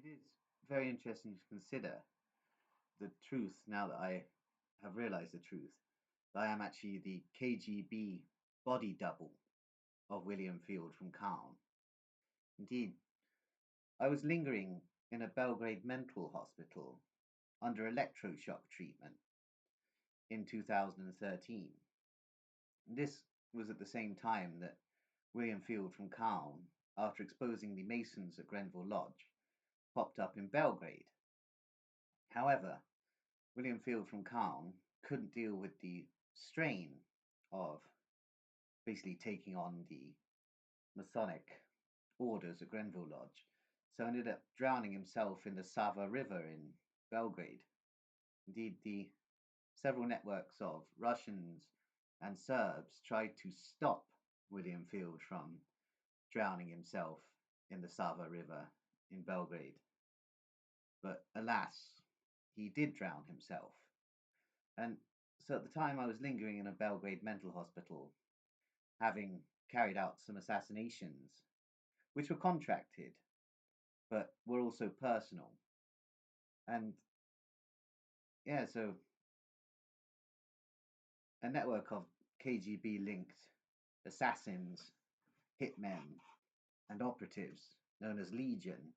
is very interesting to consider the truth now that I have realized the truth. That I am actually the KGB body double of William Field from Calm. Indeed, I was lingering in a Belgrade mental hospital under electroshock treatment in 2013. This was at the same time that William Field from Calm, after exposing the Masons at Grenville Lodge, popped up in Belgrade. However, William Field from Calm couldn't deal with the strain of basically taking on the Masonic orders at Grenville Lodge, so ended up drowning himself in the Sava River in Belgrade. Indeed, the several networks of Russians and Serbs tried to stop William Field from drowning himself in the Sava River in Belgrade. But alas, he did drown himself. And so at the time I was lingering in a Belgrade mental hospital, having carried out some assassinations, which were contracted, but were also personal. And yeah, so a network of KGB linked assassins, hitmen, and operatives known as Legion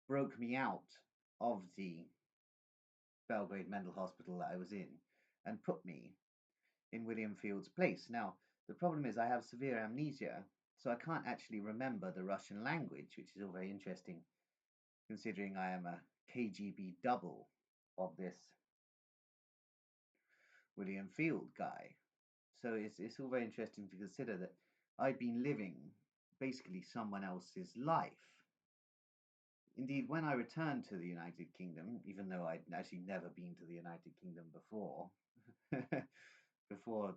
broke me out of the Belgrade mental hospital that I was in and put me in William Field's place. Now, the problem is I have severe amnesia, so I can't actually remember the Russian language, which is all very interesting considering I am a KGB double of this William Field guy. So it's all very interesting to consider that I've been living basically someone else's life. Indeed, when I returned to the United Kingdom, even though I'd actually never been to the United Kingdom before, before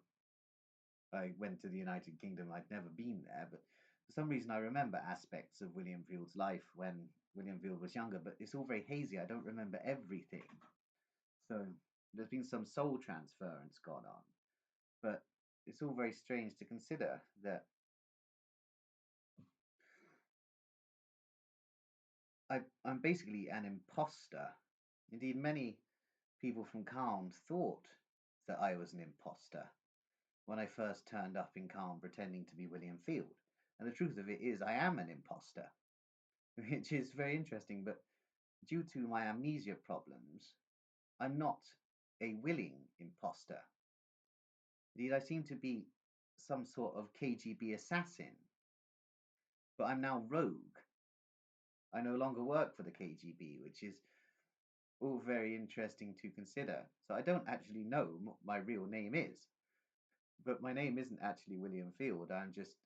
I went to the United Kingdom, I'd never been there, but for some reason I remember aspects of William Field's life when William Field was younger, but it's all very hazy. I don't remember everything. So there's been some soul transference gone on. But it's all very strange to consider that I'm basically an imposter. Indeed, many people from Calm thought that I was an imposter when I first turned up in Calm pretending to be William Field. And the truth of it is, I am an imposter, which is very interesting. But due to my amnesia problems, I'm not a willing imposter. Indeed, I seem to be some sort of KGB assassin, but I'm now rogue. I no longer work for the KGB, which is all very interesting to consider. So I don't actually know what my real name is, but my name isn't actually William Field. I'm just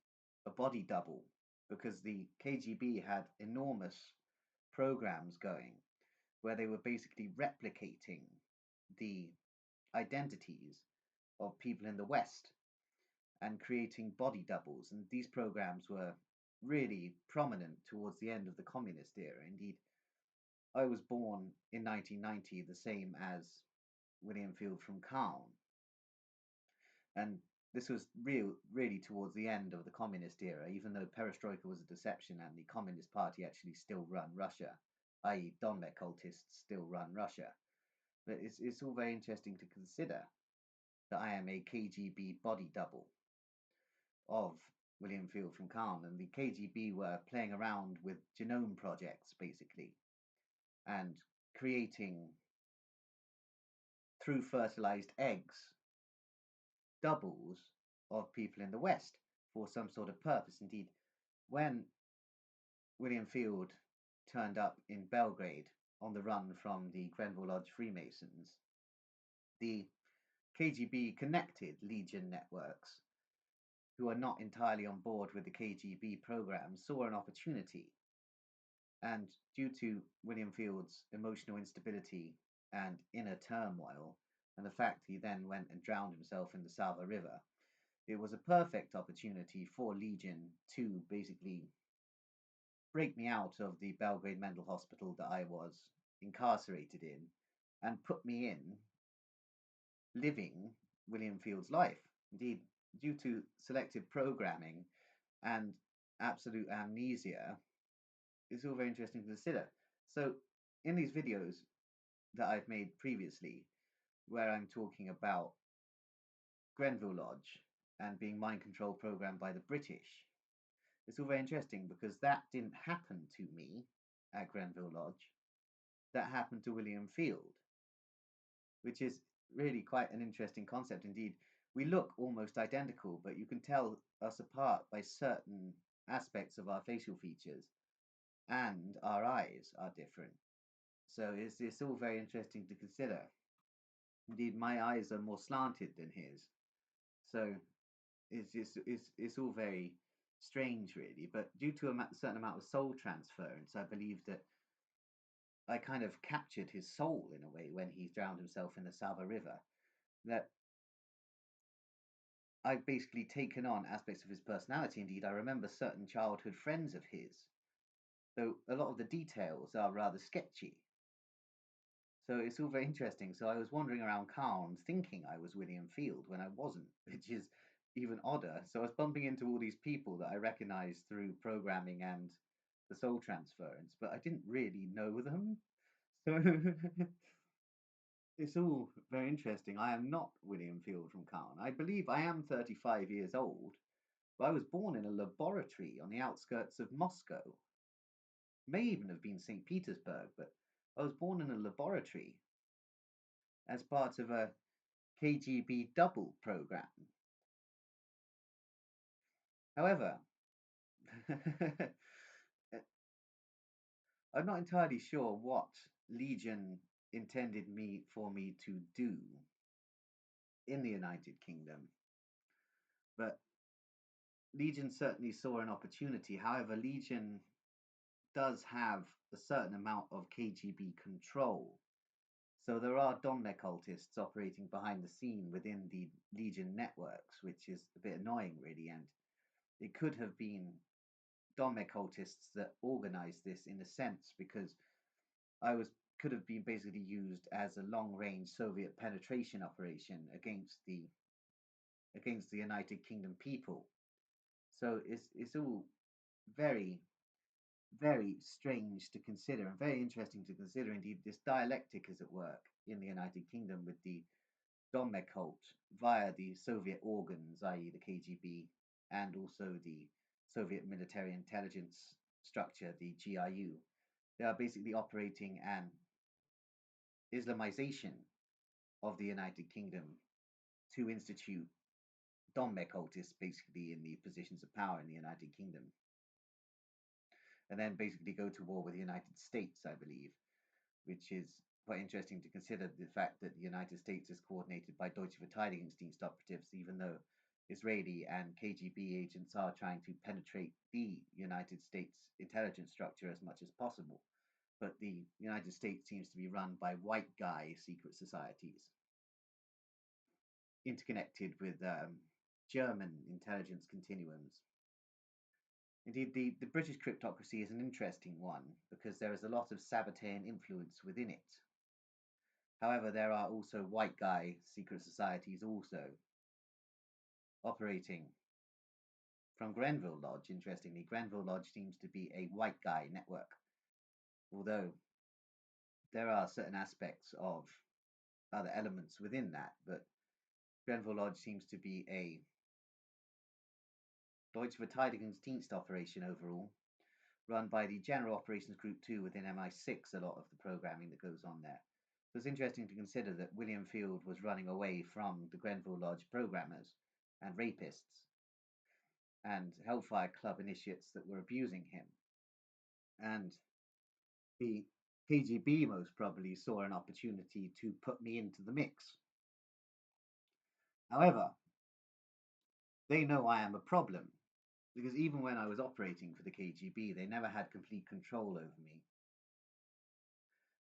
a body double because the KGB had enormous programs going where they were basically replicating the identities of people in the West and creating body doubles. And these programs were really prominent towards the end of the communist era. Indeed, I was born in 1990, the same as William Field from Calm. And this was really towards the end of the communist era, even though perestroika was a deception and the Communist Party actually still run Russia, i.e. Donbass cultists still run Russia. But it's all very interesting to consider that I am a KGB body double of William Field from Calm, and the KGB were playing around with genome projects basically and creating through fertilized eggs doubles of people in the West for some sort of purpose. Indeed, when William Field turned up in Belgrade on the run from the Grenville Lodge Freemasons, the KGB connected Legion networks who are not entirely on board with the KGB program saw an opportunity. And due to William Field's emotional instability and inner turmoil, and the fact he then went and drowned himself in the Sava River, it was a perfect opportunity for Legion to basically break me out of the Belgrade mental hospital that I was incarcerated in and put me in living William Field's life. Indeed, due to selective programming and absolute amnesia, it's all very interesting to consider. So, in these videos that I've made previously, where I'm talking about Grenville Lodge and being mind control programmed by the British, it's all very interesting because that didn't happen to me at Grenville Lodge. That happened to William Field, which is really quite an interesting concept indeed. We look almost identical, but you can tell us apart by certain aspects of our facial features, and our eyes are different. So it's all very interesting to consider. Indeed, my eyes are more slanted than his. So it's all very strange, really. But due to a certain amount of soul transference, I believe that I kind of captured his soul in a way when he drowned himself in the Sava River. That I've basically taken on aspects of his personality. Indeed, I remember certain childhood friends of his, though a lot of the details are rather sketchy. So it's all very interesting. So I was wandering around Calm thinking I was William Field when I wasn't, which is even odder. So I was bumping into all these people that I recognized through programming and the soul transference, but I didn't really know them. So it's all very interesting. I am not William Field from Calm. I believe I am 35 years old, but I was born in a laboratory on the outskirts of Moscow. May even have been St. Petersburg, but I was born in a laboratory as part of a KGB double program. However, I'm not entirely sure what Legion intended me to do in the United Kingdom, but Legion certainly saw an opportunity. However, Legion does have a certain amount of KGB control. So there are Dom occultists operating behind the scene within the Legion networks, which is a bit annoying, really. And it could have been Dom occultists that organized this in a sense, because I was could have been basically used as a long-range Soviet penetration operation against the United Kingdom people. So it's all very very strange to consider and very interesting to consider. Indeed, this dialectic is at work in the United Kingdom with the Dom cult via the Soviet organs, i.e., the KGB, and also the Soviet military intelligence structure, the GRU. They are basically operating an Islamization of the United Kingdom to institute Dom cultists basically in the positions of power in the United Kingdom, and then basically go to war with the United States, I believe, which is quite interesting to consider the fact that the United States is coordinated by Deutsche Verteidigungsdienst operatives, even though Israeli and KGB agents are trying to penetrate the United States intelligence structure as much as possible. But the United States seems to be run by white guy secret societies, interconnected with German intelligence continuums. Indeed, the British cryptocracy is an interesting one because there is a lot of Sabbatean influence within it. However, there are also white guy secret societies also operating from Grenville Lodge. Interestingly, Grenville Lodge seems to be a white guy network, although there are certain aspects of other elements within that. But Grenville Lodge seems to be a Deutsche Verteidigungsdienst operation overall, run by the General Operations Group 2 within MI6, a lot of the programming that goes on there. So it's interesting to consider that William Field was running away from the Grenville Lodge programmers and rapists and Hellfire Club initiates that were abusing him. And the KGB most probably saw an opportunity to put me into the mix. However, they know I am a problem because even when I was operating for the KGB, they never had complete control over me.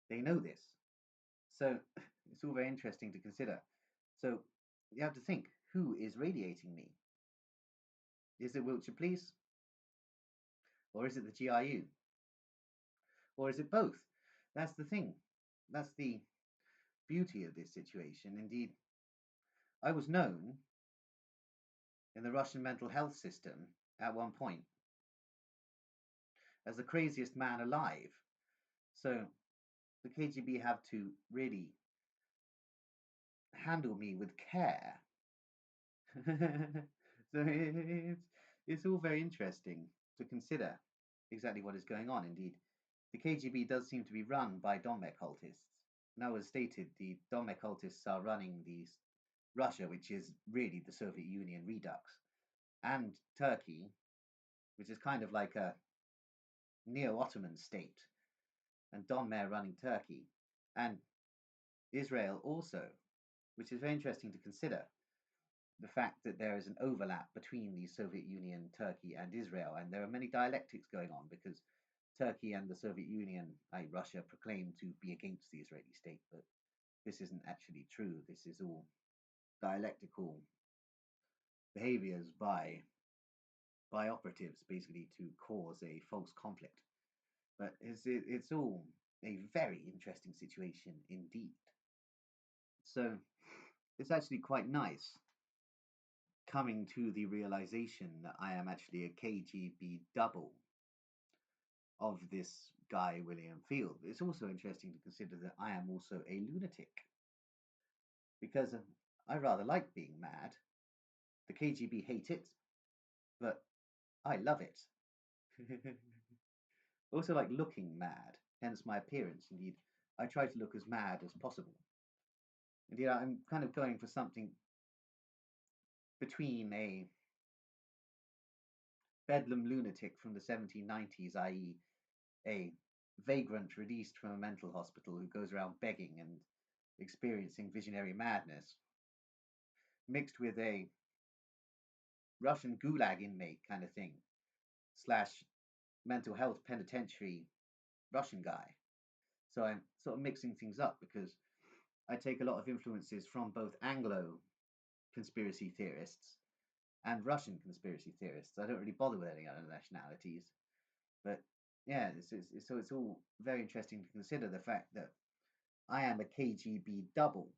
They know this. So it's all very interesting to consider. So you have to think, who is radiating me? Is it Wiltshire Police? Or is it the GRU? Or is it both? That's the thing. That's the beauty of this situation. Indeed, I was known in the Russian mental health system at one point as the craziest man alive. So the KGB have to really handle me with care. So it's all very interesting to consider exactly what is going on. Indeed, the KGB does seem to be run by Dom cultists. Now, as stated, the Dom cultists are running Russia, which is really the Soviet Union redux, and Turkey, which is kind of like a neo-Ottoman state, and Don running Turkey, and Israel also, which is very interesting to consider the fact that there is an overlap between the Soviet Union, Turkey, and Israel, and there are many dialectics going on because Turkey and the Soviet Union, like Russia, proclaim to be against the Israeli state, but this isn't actually true. This is all dialectical behaviors by operatives, basically to cause a false conflict. But it's all a very interesting situation indeed. So it's actually quite nice coming to the realization that I am actually a KGB double of this guy, William Field. It's also interesting to consider that I am also a lunatic because I rather like being mad. The KGB hate it, but I love it. Also, like looking mad, hence my appearance. Indeed, I try to look as mad as possible. Indeed, I'm kind of going for something between a bedlam lunatic from the 1790s, i.e., a vagrant released from a mental hospital who goes around begging and experiencing visionary madness, mixed with a Russian gulag inmate kind of thing, slash mental health penitentiary Russian guy. So I'm sort of mixing things up because I take a lot of influences from both Anglo conspiracy theorists and Russian conspiracy theorists. I don't really bother with any other nationalities. But yeah, so it's all very interesting to consider the fact that I am a KGB double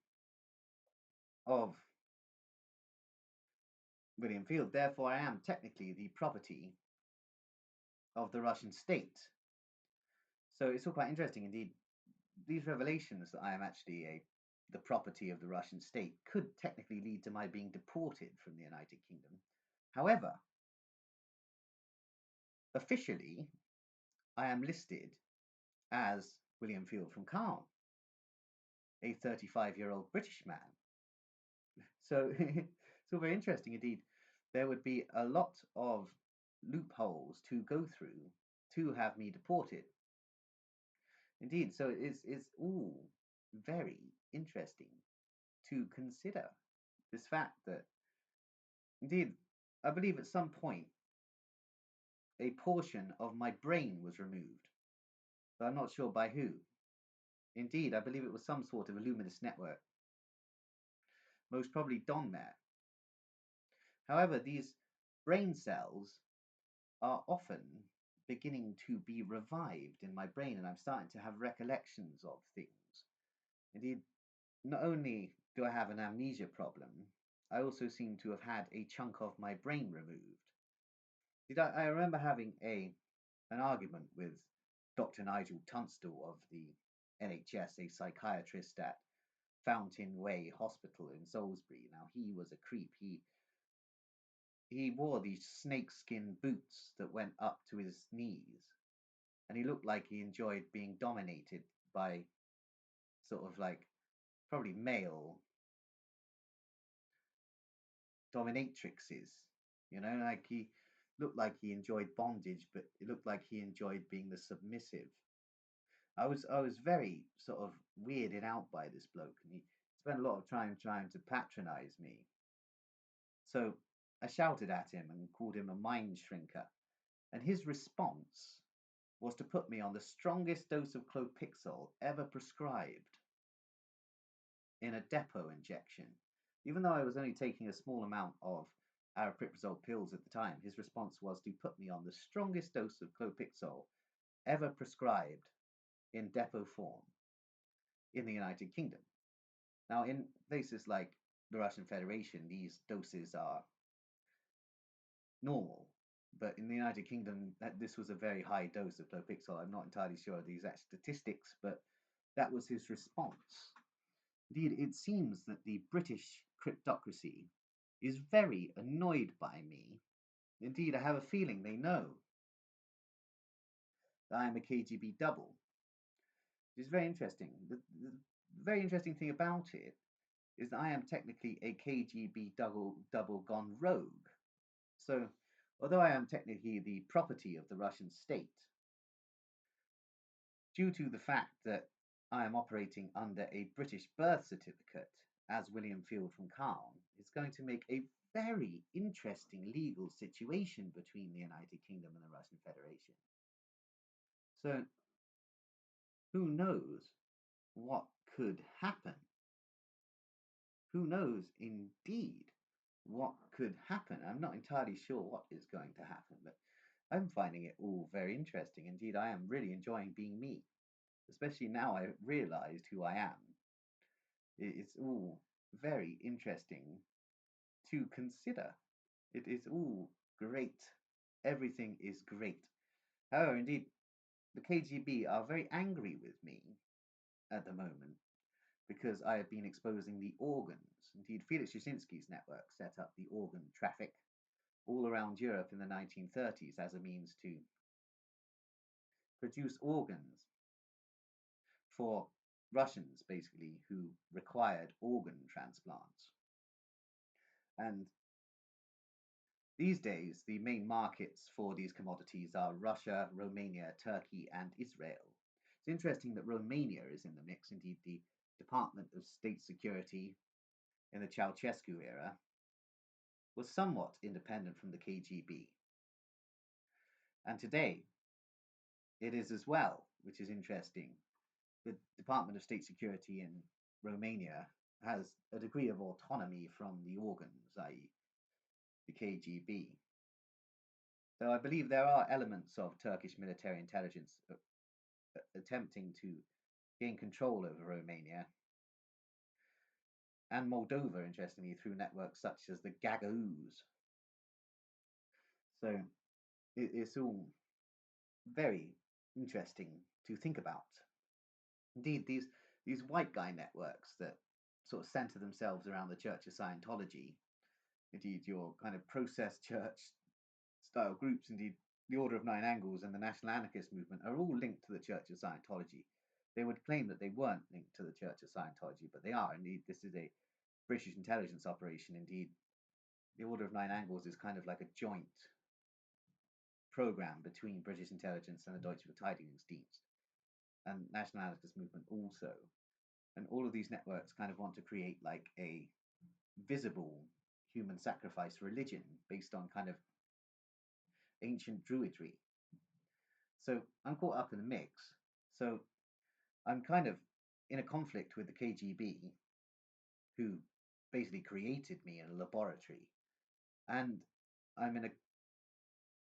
of William Field. Therefore, I am technically the property of the Russian state. So it's all quite interesting indeed. These revelations that I am actually the property of the Russian state could technically lead to my being deported from the United Kingdom. However, officially, I am listed as William Field from Calne, a 35-year-old British man. So it's all very interesting indeed. There would be a lot of loopholes to go through to have me deported. Indeed, so it's all very interesting to consider this fact that indeed I believe at some point a portion of my brain was removed, but I'm not sure by who. Indeed, I believe it was some sort of Illuminist network, most probably Donmare. However, these brain cells are often beginning to be revived in my brain, and I'm starting to have recollections of things. Indeed, not only do I have an amnesia problem, I also seem to have had a chunk of my brain removed. I remember having an argument with Dr. Nigel Tunstall of the NHS, a psychiatrist at Fountain Way Hospital in Salisbury. Now he was a creep. He wore these snakeskin boots that went up to his knees, and he looked like he enjoyed being dominated by sort of like probably male dominatrixes. Like he looked like he enjoyed bondage, but it looked like he enjoyed being the submissive. I was very sort of weirded out by this bloke, and he spent a lot of time trying to patronize me. So I shouted at him and called him a mind shrinker, and his response was to put me on the strongest dose of Clopixol ever prescribed in a depot injection. Even though I was only taking a small amount of aripiprazole pills at the time, his response was to put me on the strongest dose of Clopixol ever prescribed in depot form in the United Kingdom. Now, in places like the Russian Federation, these doses are normal. but in the United Kingdom, this was a very high dose of Clopixol. I'm not entirely sure of the exact statistics, but that was his response. Indeed, it seems that the British cryptocracy is very annoyed by me. Indeed, I have a feeling they know that I am a KGB double. It's very interesting. The very interesting thing about it is that I am technically a KGB double gone rogue. So, although I am technically the property of the Russian state, due to the fact that I am operating under a British birth certificate as William Field from Calne, it's going to make a very interesting legal situation between the United Kingdom and the Russian Federation. So, who knows what could happen? Who knows indeed what could happen? I'm not entirely sure what is going to happen, but I'm finding it all very interesting. Indeed, I am really enjoying being me, especially now I've realized who I am. It's all very interesting to consider. It is all great. Everything is great. However, indeed, the KGB are very angry with me at the moment because I have been exposing the organs. Indeed, Felix Jasinski's network set up the organ traffic all around Europe in the 1930s as a means to produce organs for Russians, basically, who required organ transplants. And these days, the main markets for these commodities are Russia, Romania, Turkey, and Israel. It's interesting that Romania is in the mix. Indeed, the Department of State Security in the Ceausescu era was somewhat independent from the KGB. And today, it is as well, which is interesting. The Department of State Security in Romania has a degree of autonomy from the organs, i.e., the KGB. Though I believe there are elements of Turkish military intelligence attempting to gain control over Romania and Moldova, interestingly, through networks such as the Gagauz. So it's all very interesting to think about. Indeed, these white guy networks that sort of center themselves around the Church of Scientology, indeed your kind of process church style groups, indeed the Order of Nine Angles and the National Anarchist movement are all linked to the Church of Scientology. They would claim that they weren't linked to the Church of Scientology, but they are. Indeed, this is a British intelligence operation. Indeed, the Order of Nine Angles is kind of like a joint program between British intelligence and the Deutsche Verteidigungsdienst, and National Anarchist movement also. And all of these networks kind of want to create like a visible human sacrifice religion based on kind of ancient druidry. So I'm caught up in the mix. So I'm kind of in a conflict with the KGB, who basically created me in a laboratory, and I'm in a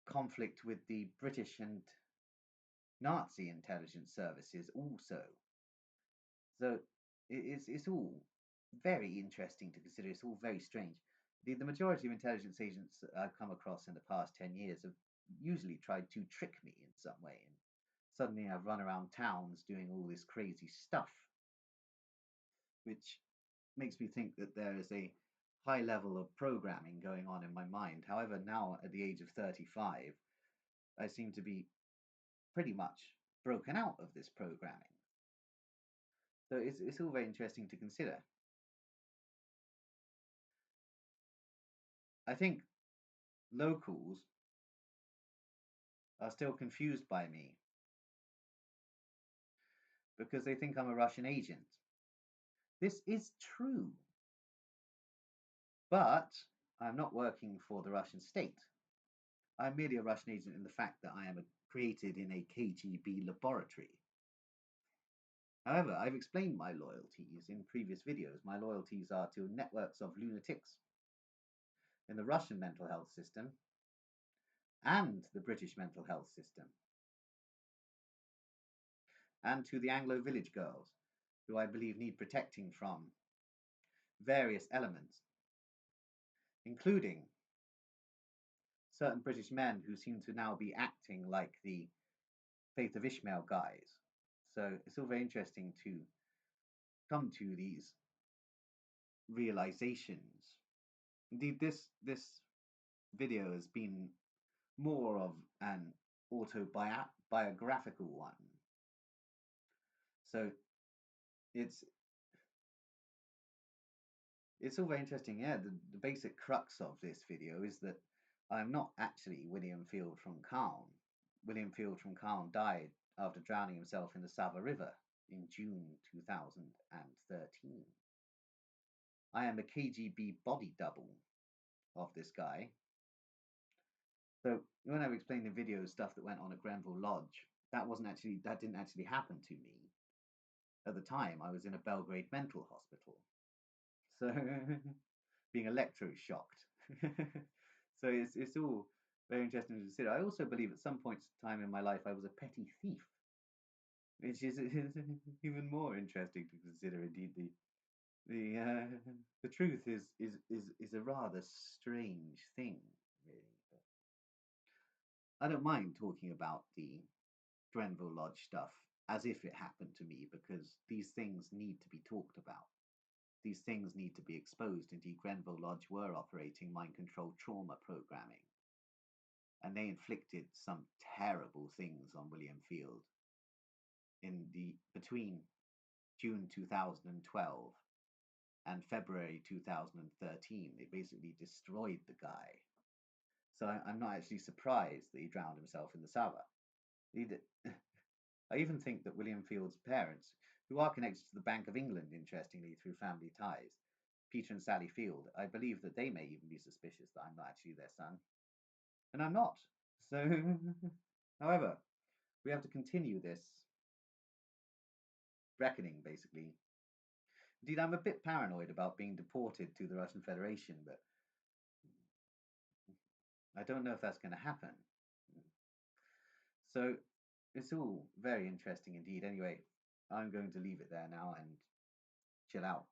conflict with the British and Nazi intelligence services also. So it's all very interesting to consider. It's all very strange. The majority of intelligence agents that I've come across in the past 10 years have usually tried to trick me in some way. And suddenly I've run around towns doing all this crazy stuff, which makes me think that there is a high level of programming going on in my mind. However, now at the age of 35, I seem to be pretty much broken out of this programming. So it's all very interesting to consider. I think locals are still confused by me because they think I'm a Russian agent. This is true, but I'm not working for the Russian state. I'm merely a Russian agent in the fact that I am created in a KGB laboratory. However, I've explained my loyalties in previous videos. My loyalties are to networks of lunatics in the Russian mental health system and the British mental health system, and to the Anglo village girls, who I believe need protecting from various elements, including certain British men who seem to now be acting like the Faith of Ishmael guys. So it's all very interesting to come to these realizations. Indeed, this video has been more of an autobiographical one. So it's all very interesting. Yeah, the basic crux of this video is that I'm not actually William Field from Calne. William Field from Calne died after drowning himself in the Sava River in June 2013. I am a KGB body double of this guy. So when I was explaining the video stuff that went on at Grenville Lodge, that didn't actually happen to me. At the time, I was in a Belgrade mental hospital, so being electroshocked. So it's all very interesting to consider. I also believe at some points in time in my life I was a petty thief, which is even more interesting to consider. Indeed, the truth is a rather strange thing, really. But I don't mind talking about the Grenville Lodge stuff as if it happened to me, because these things need to be talked about. These things need to be exposed. Indeed, Grenville Lodge were operating mind control trauma programming, and they inflicted some terrible things on William Field between June 2012 and February 2013. They basically destroyed the guy. So I'm not actually surprised that he drowned himself in the Sava. I even think that William Field's parents, who are connected to the Bank of England, interestingly, through family ties, Peter and Sally Field, I believe that they may even be suspicious that I'm not actually their son. And I'm not. So, however, we have to continue this reckoning, basically. Indeed, I'm a bit paranoid about being deported to the Russian Federation, but I don't know if that's going to happen. So, it's all very interesting indeed. Anyway, I'm going to leave it there now and chill out.